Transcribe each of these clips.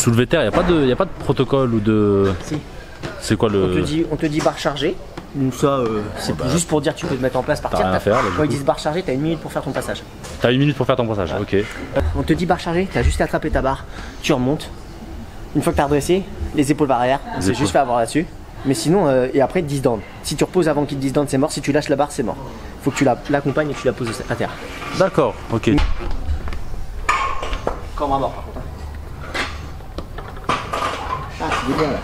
Soulevé terre, il n'y a pas de protocole ou de... Si. C'est quoi le... On te dit barre chargée. Donc ça, c'est juste pour dire que tu peux te mettre en place, partir. rien à faire, là, quand ils disent barre chargée, t'as 1 minute pour faire ton passage. T'as 1 minute pour faire ton passage, ok. On te dit barre chargée, t'as juste à attraper ta barre, tu remontes. Une fois que t'as redressé, les épaules par arrière, on s'est juste fait avoir là-dessus. Mais sinon, et après 10 down. Si tu reposes avant qu'il te dise down, c'est mort. Si tu lâches la barre, c'est mort. Faut que tu l'accompagnes et que tu la poses à terre. D'accord, ok. Corps à mort par contre. Ah, c'est bien là.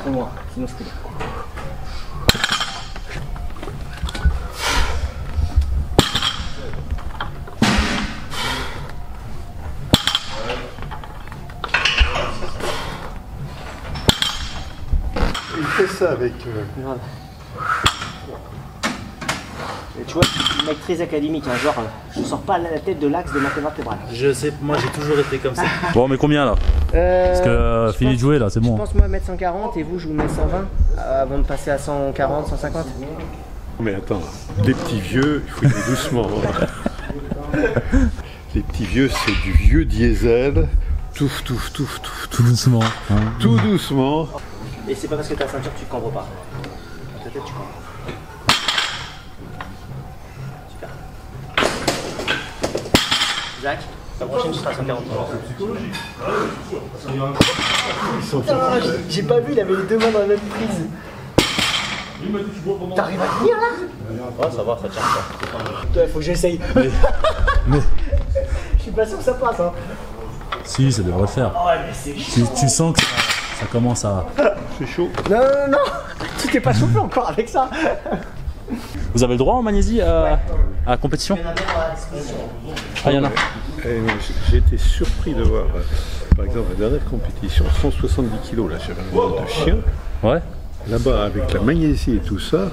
Au moins, sinon c'est bien. Il fait ça avec... Grave. Et tu vois, je suis un mec très académique, hein, genre je sors pas la tête de l'axe de ma colonne vertébrale. Je sais, moi j'ai toujours été comme ça. Bon, mais combien là? Parce que fini de jouer là, c'est bon. Je pense moi mettre 140 et vous je vous mets 120 avant de passer à 140, 150. Mais attends, les petits vieux, il faut y aller doucement. Les petits vieux, c'est du vieux diesel. Tout doucement. Hein. Tout doucement. Et c'est pas parce que ta ceinture tu cambres pas. Dans ta tête tu cambres. Super. Zach, la prochaine tu seras à 140. J'ai pas vu, il avait les deux mains dans la même prise. T'arrives à tenir là? Ouais, ça va, ça tient ça. Toi, faut que j'essaye. Mais... Je suis pas sûr que ça passe hein. Si, ça devrait le faire. Oh, ouais, mais c'est chaud. Tu sens que ça commence à... C'est chaud. Non. Tu t'es pas chauffé encore avec ça. Vous avez le droit en Magnésie à la compétition? Ah, il y en a. J'ai été surpris de voir, par exemple, la dernière compétition, 170 kg, là, j'avais un nombre de chien. Ouais. Là-bas, avec la magnésie et tout ça,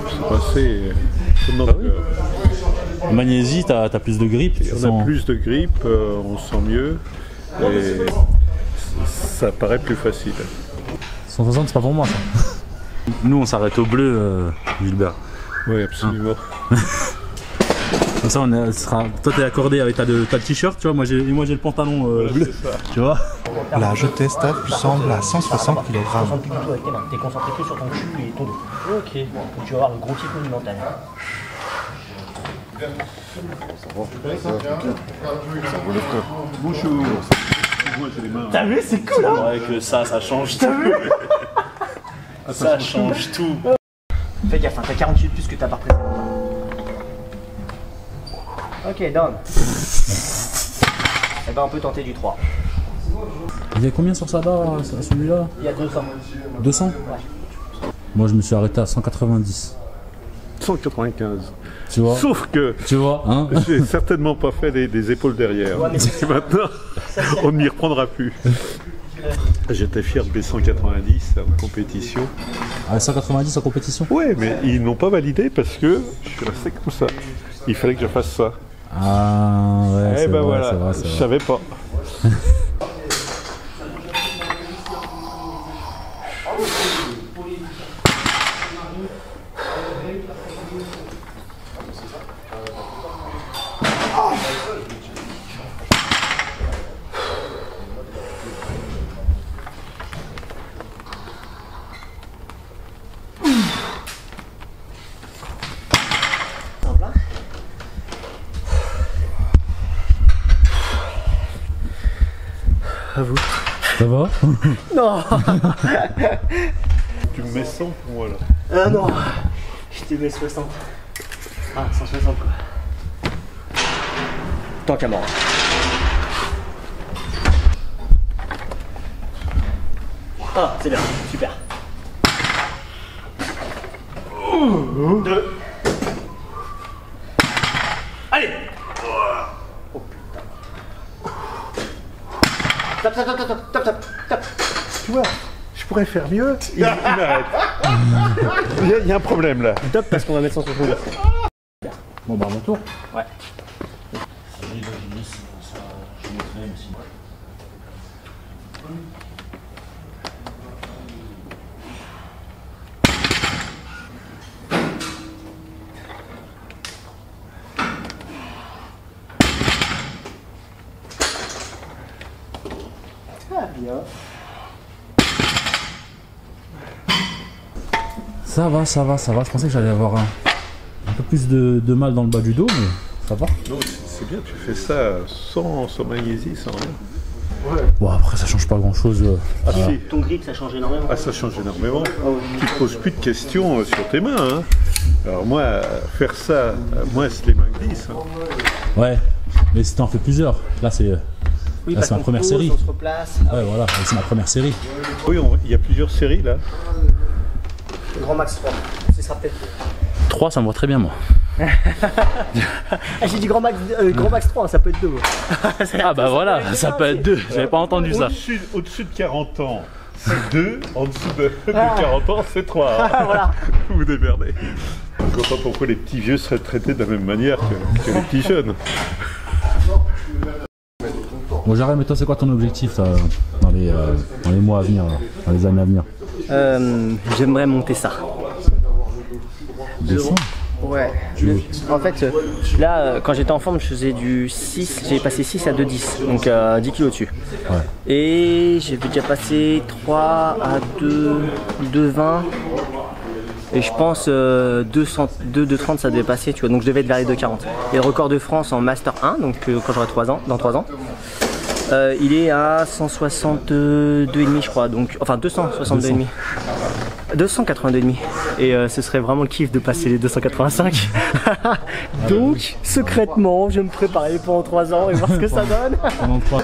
c'est passé... En Magnésie, t'as plus de grippe. On a plus de grippe, on se sent mieux, et ça paraît plus facile. 160, c'est pas pour moi ça. Nous, on s'arrête au bleu, Gilbert. Oui, absolument. Comme ça, toi, t'es accordé avec t'as le t-shirt, tu vois. Moi, j'ai le pantalon bleu, tu vois. La jetée stade semble à 160 kg. Concentre plus du tout avec tes mains. T'es concentré que sur ton cul et ton dos. Ok. Donc tu vas avoir le gros kick monumental. Bonjour. T'as vu, c'est cool hein? Ouais, que ça change tout. Ça change tout. Fais gaffe, hein, t'as 48 plus que ta barre précédente. Ok, down. Eh ben on peut tenter du 3. Il y a combien sur sa barre, celui-là? Il y a 200. 200? Ouais. Moi, je me suis arrêté à 190. 195. Tu vois? Sauf que tu vois, hein? j'ai certainement pas fait des épaules derrière. Ouais, mais maintenant, on ne m'y reprendra plus. J'étais fier de B190 en compétition. À 190 en compétition? Oui, mais ils n'ont pas validé parce que je suis resté comme ça. Il fallait que je fasse ça. Ah ouais, c'est ben vrai, voilà, c'est vrai. je savais pas. À vous. Ça va? Non. Tu me mets 100 pour moi là. Ah non. Je t'ai mis 60. Ah, 160 quoi. Tant qu'à mort. Ah, c'est bien, super. 2. Allez. Oh putain. Tape. Tu vois, je pourrais faire mieux. Il m'arrête. Il y a un problème là. Top parce qu'on va mettre 160. Bon bah mon tour. Ouais. Ça va, ça va, ça va. Je pensais que j'allais avoir un peu plus de mal dans le bas du dos, mais ça va. Non, c'est bien, tu fais ça sans magnésie, sans rien. Bon, après, ça change pas grand chose. Ah, si. Ton grip, ça change énormément. Ah, ça change énormément. Tu te poses plus de questions sur tes mains. Hein. Alors moi, faire ça, moi c'est les mains glissent. Hein. Ouais, mais si t'en fais plusieurs, là c'est Oui, c'est ma première série. On se replace. Ouais, voilà, c'est ma première série. Oui, il y a plusieurs séries là. Grand max 3. Ce sera peut-être. 3, ça me va très bien, moi. Ah, j'ai dit grand max 3, ça peut être 2. Ah bah voilà, ça peut être 2. J'avais pas entendu ça. Au-dessus de 40 ans, c'est 2. En dessous de 40 ans, c'est 3. Voilà. Vous vous démerdez. Je vois pas pourquoi les petits vieux seraient traités de la même manière que les petits jeunes. Bon, j'arrête, mais toi, c'est quoi ton objectif ça, dans les mois à venir, là, dans les années à venir? J'aimerais monter ça. Descendre. Ouais. En fait, là, quand j'étais en forme, je faisais du 6. J'ai passé 6 à 2,10. Donc 10 kg dessus. Ouais. Et j'ai déjà passé 3 à 2,20. Et je pense 2,30 ça devait passer, tu vois. Donc je devais être vers les 2,40. Et le record de France en Master 1, donc quand j'aurai 3 ans, dans 3 ans, il est à 162,5 je crois. Donc, enfin 262,5. 282,5 et ce serait vraiment le kiff de passer les 285. Donc secrètement je vais me préparer pendant 3 ans et voir ce que ça donne. Pendant 3.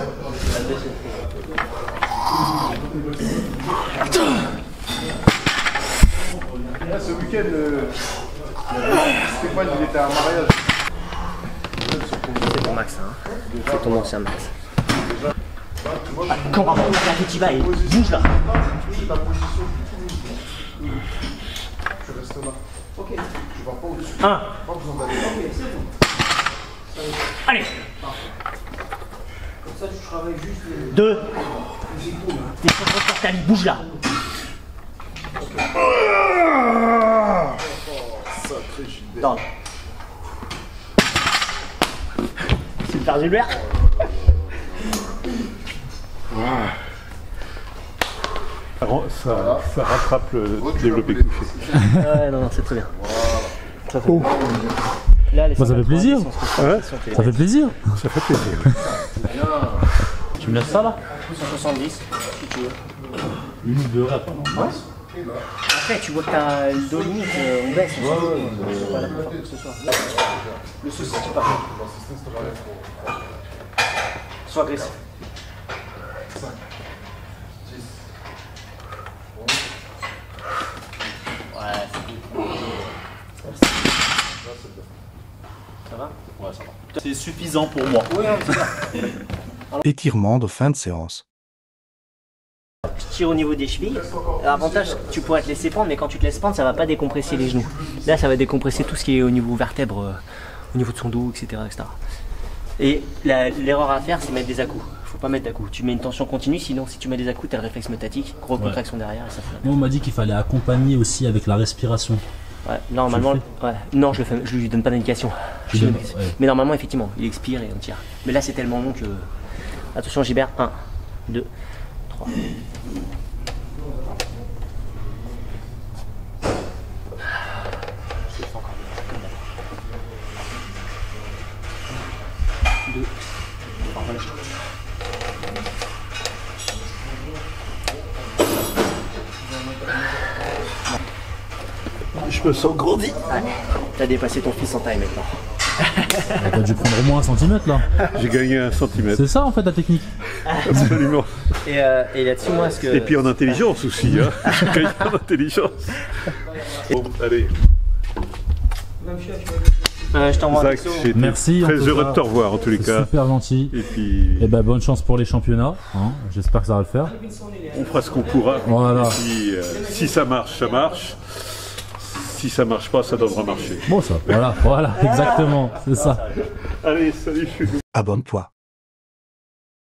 Là, ce week-end, Stéphane il était à un mariage. C'est ton max, hein. C'est ton ancien max. Quand là tu vas et bouge là. Tu restes là. Ok. Tu vas pas au-dessus. 1. Pas besoin d'aller. Allez. Comme ça, tu travailles juste 2. T'es sur le portail, bouge là. Sacré Gilbert. Dans. Super Gilbert. Ça rattrape le développé couché. Ouais, non, c'est très bien. Ça fait, là, les Bah, ça fait plaisir. Ouais. Ça fait plaisir. Ça fait plaisir. Tu me laisses ça là? 170, si tu veux. Une ou deux reps, non? Après, tu vois que t'as le dos limite, on baisse. C'est pas la plus forte que ce soit. Le souci, c'est pas. Sois agressif. 5, 10, 11. Ouais, c'est good. Ça va? Ouais, ça va. C'est suffisant pour moi. Oui, c'est ça. Étirement de fin de séance. Tu tires au niveau des chevilles. L'avantage, tu pourrais te laisser pendre, mais quand tu te laisses pendre, ça va pas décompresser les genoux. Là, ça va décompresser tout ce qui est au niveau vertèbre, au niveau de son dos, etc. Et l'erreur à faire, c'est mettre des à-coups. Faut pas mettre d'à-coups. Tu mets une tension continue, sinon si tu mets des à-coups, t'as le réflexe myotatique, grosse contraction derrière et ça fait. Moi, on m'a dit qu'il fallait accompagner aussi avec la respiration. Ouais, normalement, ouais. Non, je lui donne pas d'indication. Tu donnes- Mais ouais. normalement, effectivement, il expire et on tire. Mais là, c'est tellement long que. Attention, Gilbert. 1, 2, 3. Je me sens grandi. Ouais. T'as dépassé ton fils en taille maintenant. T'as dû prendre au moins 1 centimètre là. J'ai gagné 1 centimètre. C'est ça en fait la technique. Absolument. Et là-dessus, moi, ce que. Et puis en intelligence aussi. Hein. J'ai gagné en intelligence. Bon, allez. Je t'envoie un Zach, texto. j'ai été Merci, en très tout heureux cas. de te revoir en tous les C'est cas. super gentil. Et puis Et ben bonne chance pour les championnats. Hein. J'espère que ça va le faire. on fera ce qu'on pourra. Voilà. Et puis si ça marche, ça marche. Si ça marche pas, ça devra marcher. Bon ça. Voilà, exactement. C'est ça. Allez, salut. Abonne-toi.